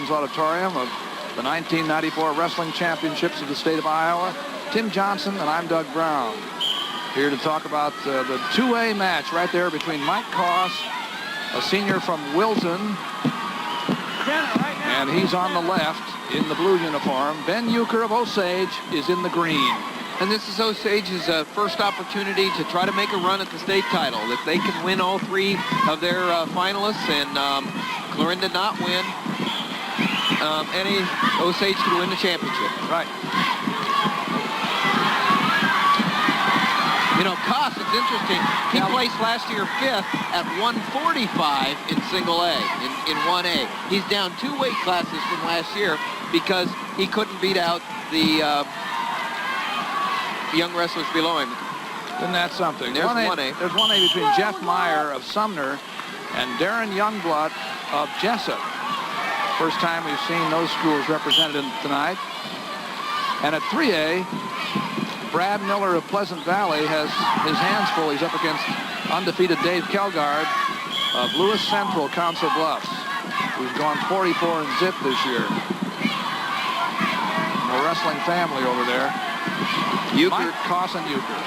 Veterans Auditorium of the 1994 Wrestling Championships of the state of Iowa. Tim Johnson and I'm Doug Brown, here to talk about the two-way match right there between Mike Coss, a senior from Wilton, and he's on the left in the blue uniform. Ben Uker of Osage is in the green. And this is Osage's first opportunity to try to make a run at the state title. If they can win all three of their finalists, and Clorinda not win, Osage could win the championship. Right. You know, Coss, it's interesting. He placed last year 5th at 145 in single A, in 1A. He's down 2 weight classes from last year because he couldn't beat out the young wrestlers below him. Isn't that something? There's 1A. There's 1A between Jeff Meyer of Sumner and Darren Youngblut of Jessup. First time we've seen those schools represented tonight. And at 3A, Brad Miller of Pleasant Valley has his hands full. He's up against undefeated Dave Kjeldgaard of Lewis Central, Council Bluffs, who's gone 44 and zip this year. A wrestling family over there. Uker, Coss, and Uker.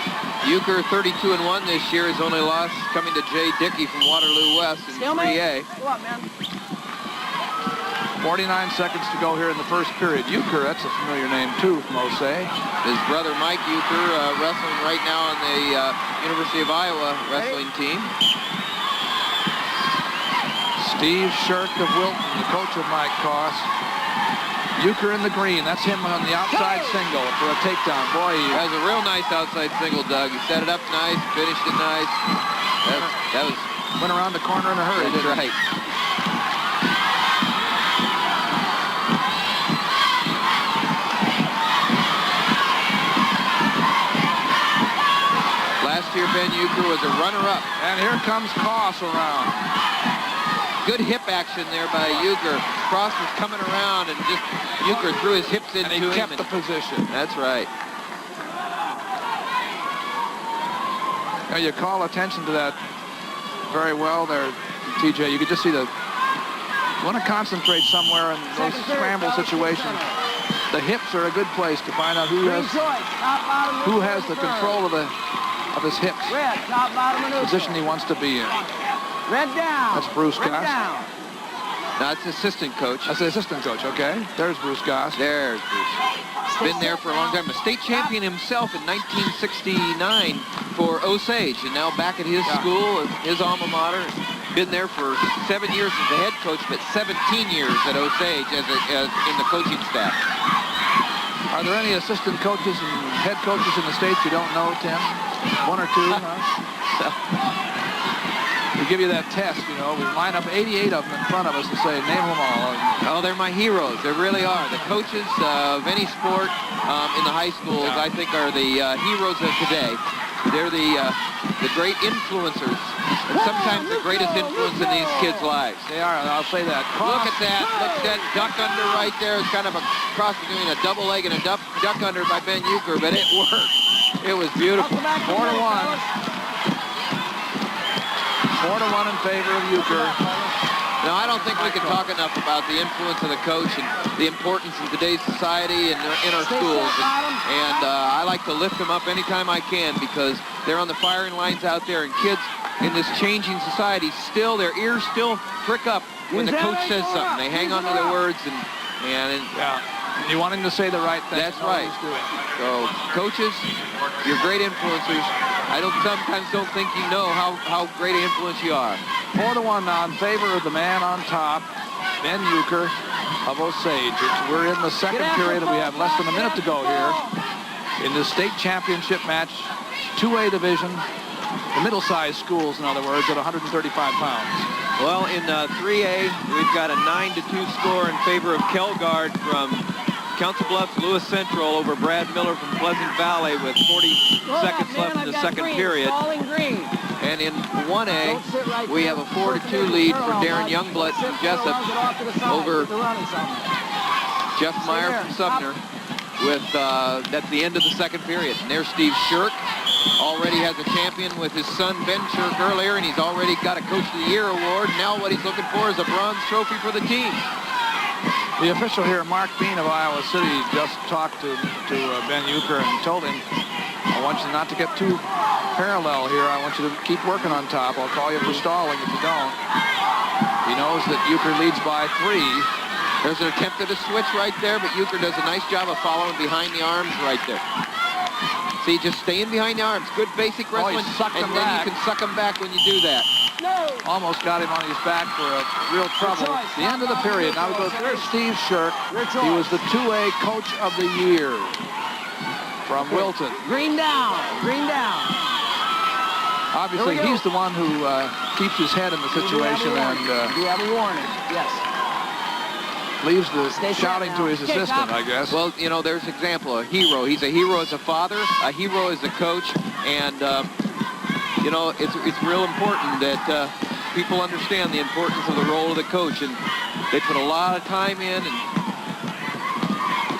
Uker 32-1 this year. His only loss coming to Jay Dickey from Waterloo West in 3A. 49 seconds to go here in the first period. Uker, that's a familiar name too from Osage. His brother Mike Uker wrestling right now on the University of Iowa wrestling team. Steve Shirk of Wilton, the coach of Mike Coss. Uker in the green. That's him on the outside single for a takedown. Boy, he has a real nice outside single, Doug. He set it up nice, finished it nice. That was went around the corner in a hurry. That's right. Last year, Ben Uker was a runner-up. And here comes Coss around. Good hip action there by Uker. Cross was coming around and just Uker threw his hips into him. And he kept the position. That's right. Now you call attention to that very well there, TJ. You could just see you want to concentrate somewhere in those scramble situations. The hips are a good place to find out who has the control of his hips. The position he wants to be in. Red down. That's Bruce Goss. That's the assistant coach. That's the assistant coach, okay. There's Bruce Goss. There's Bruce. Been there for a long time. A state champion himself in 1969 for Osage, and now back at his school, his alma mater. Been there for 7 years as the head coach, but 17 years at Osage as in the coaching staff. Are there any assistant coaches and head coaches in the States you don't know, Tim? 1 or 2, huh? We give you that test, you know. We line up 88 of them in front of us and say, name them all. Oh, they're my heroes. They really are. The coaches of any sport in the high schools, I think, are the heroes of today. They're the great influencers, and sometimes the greatest influence in these kids' lives. They are, I'll say that. Look at that. Look at that duck under right there. It's kind of a cross between a double leg and a duck under by Ben Uker, but it worked. It was beautiful. 4-1. 4-1 in favor of Uker. Now, I don't think we can talk enough about the influence of the coach and the importance in today's society and in our schools. And I like to lift them up anytime I can because they're on the firing lines out there, and kids in this changing society still, their ears still prick up when the coach says something. They hang on to their words and you want him to say the right thing. That's right. So, coaches, you're great influencers. I sometimes don't think you know how great an influence you are. 4-1 now in favor of the man on top, Ben Uker of Osage. We're in the second period, and we have less than a minute to go here in the state championship match, 2A division, the middle-sized schools, in other words, at 135 pounds. Well, in 3A, we've got a 9-2 score in favor of Kjeldgaard from Council Bluffs, Lewis Central over Brad Miller from Pleasant Valley with 40 seconds left in the second period. And in 1A, we have a 4-2 lead for Darren Youngblut from Jessup over Jeff Meyer from Sumner with at the end of the second period. And there's Steve Shirk. Already has a champion with his son Ben Shirk earlier, and he's already got a Coach of the Year award. Now what he's looking for is a bronze trophy for the team. The official here, Mark Bean of Iowa City, just talked to Ben Uker and told him, I want you not to get too parallel here. I want you to keep working on top. I'll call you for stalling if you don't. He knows that Uker leads by 3. There's an attempt at a switch right there, but Uker does a nice job of following behind the arms right there. See, just staying behind the arms. Good basic wrestling, sucked him and then back. you can suck him back when you do that. Almost got him on his back for a real trouble. The end of the period. Now we go to Steve Shirk. He was the 2A Coach of the Year from Wilton. Green down. Green down. Obviously, he's the one who keeps his head in the situation and Do you have a warning? Yes. leaves the shouting to his assistant, I guess. Well, you know, there's an example, a hero. He's a hero as a father, a hero as a coach, and, you know, it's real important that people understand the importance of the role of the coach, and they put a lot of time in, and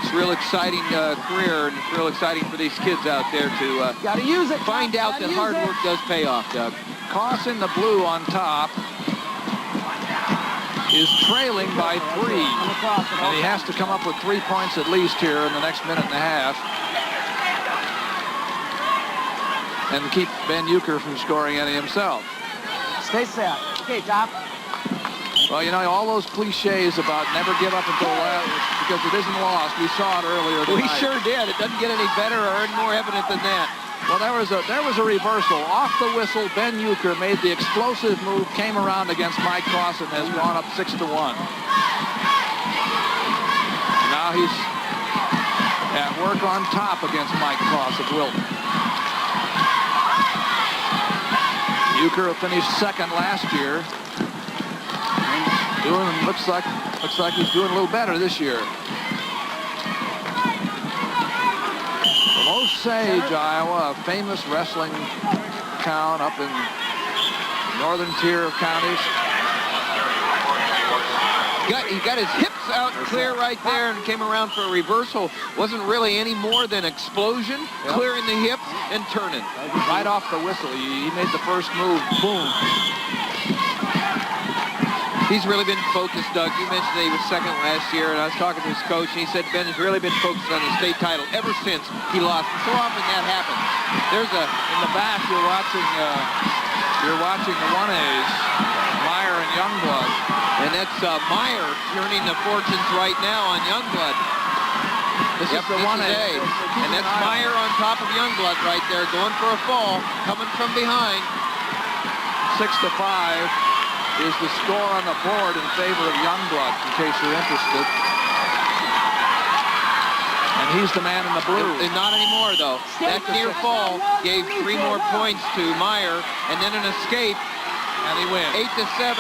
it's a real exciting career, and it's real exciting for these kids out there to Gotta use it. find out that hard work does pay off, Doug. Coss in the blue on top is trailing by 3, and he has to come up with 3 points at least here in the next minute and a half, and keep Ben Uker from scoring any himself. Stay set. Okay, Top. Well, you know, all those cliches about never give up until last, because it isn't lost. We saw it earlier tonight. We sure did. It doesn't get any better or any more evident than that. Well, there was a reversal. Off the whistle, Ben Uker made the explosive move, came around against Mike Coss, and has gone up 6-1. Now he's at work on top against Mike Coss of Wilton. Uker finished second last year. Looks like he's doing a little better this year. From Osage, Iowa, a famous wrestling town up in northern tier of counties. He got his hips out clear right there and came around for a reversal. Wasn't really any more than explosion, clearing the hips and turning. Right off the whistle, he made the first move, boom. He's really been focused, Doug. You mentioned that he was second last year, and I was talking to his coach, and he said Ben has really been focused on the state title ever since he lost. So often that happens. There's in the back, you're watching the 1As, Meyer and Youngblut. And that's Meyer turning the fortunes right now on Youngblut. This is the 1A. And that's Meyer on top of Youngblut right there, going for a fall, coming from behind. 6-5 is the score on the board in favor of Youngblut, in case you're interested. And he's the man in the blue. And not anymore, though. That near fall gave 3 more points to Meyer, and then an escape. And he wins. 8-7,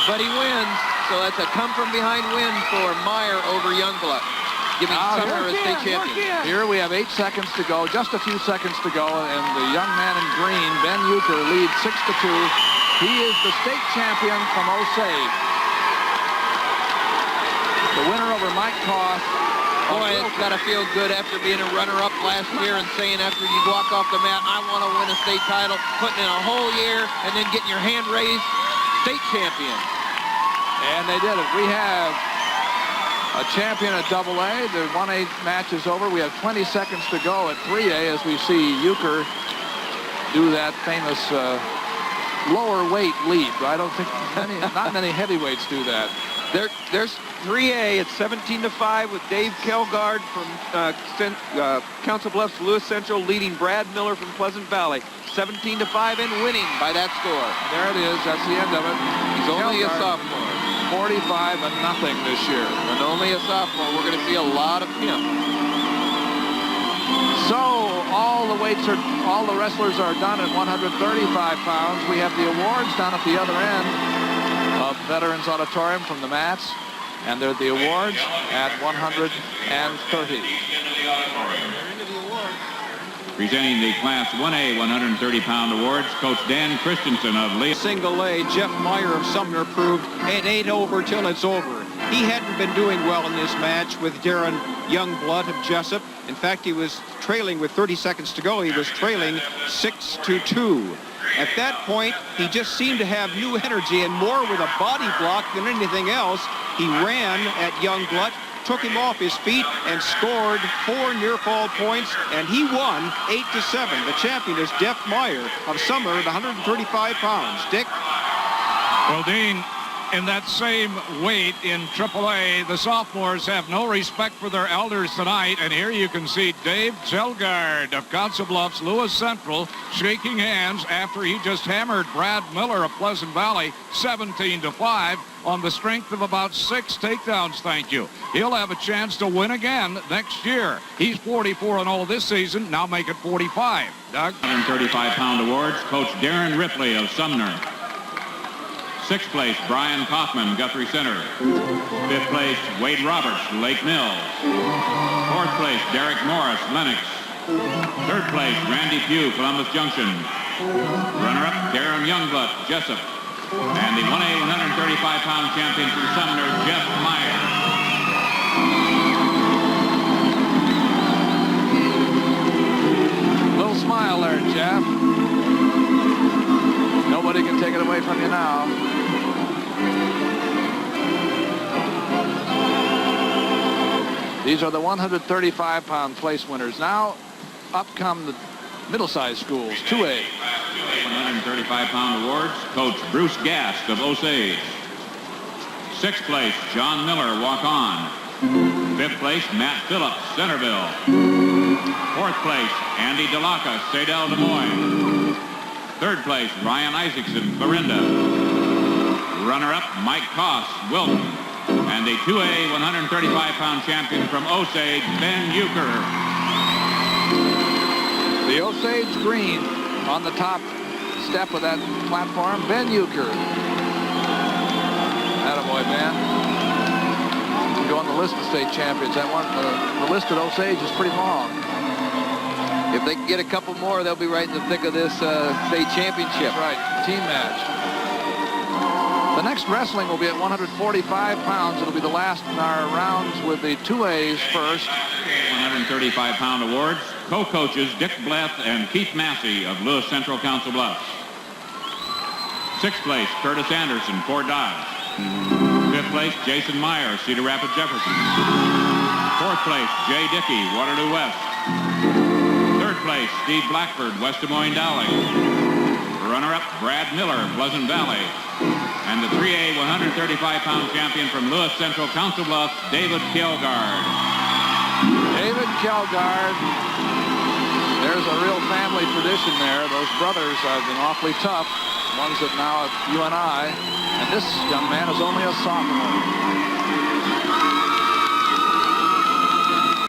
but he wins. So that's a come-from-behind win for Meyer over Youngblut, giving Sumner a state champion. Here we have 8 seconds to go, just a few seconds to go, and the young man in green, Ben Uker, leads 6-2. He is the state champion from Osage. The winner over Mike Coss. Boy, it's got to feel good after being a runner-up last year and saying after you walk off the mat, I want to win a state title, putting in a whole year and then getting your hand raised, state champion. And they did it. We have a champion at AA. The 1A match is over. We have 20 seconds to go at 3A as we see Uker do that famous lower weight leap. I don't think not many heavyweights do that. There's 3A at 17-5 with Dave Kjeldgaard from Council Bluffs, Lewis Central, leading Brad Miller from Pleasant Valley. 17-5 and winning by that score. There it is. That's the end of it. He's only a sophomore. 45-0 this year. And only a sophomore. We're going to see a lot of him. So all the wrestlers are done at 135 pounds. We have the awards down at the other end of Veterans Auditorium from the mats, and they're the awards at 130. Presenting the Class 1A 130-pound awards, Coach Dan Christensen of Lee. Single A, Jeff Meyer of Sumner proved it ain't over till it's over. He hadn't been doing well in this match with Darren Youngblut of Jessup. In fact, he was trailing with 30 seconds to go. He was trailing 6-2. At that point, he just seemed to have new energy and more with a body block than anything else. He ran at Youngblut, took him off his feet, and scored 4 near-fall points, and he won 8-7. The champion is Meyer of Sumner at 135 pounds. Dick? Well, Dean, in that same weight in AAA, the sophomores have no respect for their elders tonight. And here you can see Dave Kjeldgaard of Council Bluffs, Lewis Central, shaking hands after he just hammered Brad Miller of Pleasant Valley 17-5 on the strength of about 6 takedowns, thank you. He'll have a chance to win again next year. He's 44-0 this season, now make it 45. Doug? 135-pound awards, Coach Darren Ripley of Sumner. 6th place, Brian Kaufman, Guthrie Center. 5th place, Wade Roberts, Lake Mills. 4th place, Derek Morris, Lenox. 3rd place, Randy Pugh, Columbus Junction. Runner-up, Darren Youngblut, Jessup. And the 1A 135-pound champion from Sumner, Jeff Meyer. Little smile there, Jeff. Nobody can take it away from you now. These are the 135-pound place winners. Now up come the middle-sized schools, 2A. 135-pound awards, Coach Bruce Gast of Osage. 6th place, John Miller, walk-on. 5th place, Matt Phillips, Centerville. 4th place, Andy DeLaca, Sadell, Des Moines. 3rd place, Ryan Isaacson, Clarinda. Runner-up, Mike Coss, Wilton. And the 2A 135-pound champion from Osage, Ben Uker. The Osage green on the top step of that platform, Ben Uker. Attaboy, Ben. You go on the list of state champions. That one, the list at Osage is pretty long. If they can get a couple more, they'll be right in the thick of this state championship. Right, team match. The next wrestling will be at 145 pounds. It'll be the last in our rounds with the 2As first. 135-pound awards, co-coaches Dick Bleth and Keith Massey of Lewis Central Council Bluffs. 6th place, Curtis Anderson, Fort Dodge. 5th place, Jason Meyer, Cedar Rapids, Jefferson. 4th place, Jay Dickey, Waterloo West. 3rd place, Steve Blackford, West Des Moines Dowling. Runner-up, Brad Miller, Pleasant Valley. And the 3A 135-pound champion from Lewis Central Council Bluffs, David Kjeldgaard. David Kjeldgaard. There's a real family tradition there. Those brothers have been awfully tough. Ones that now at UNI. And this young man is only a sophomore.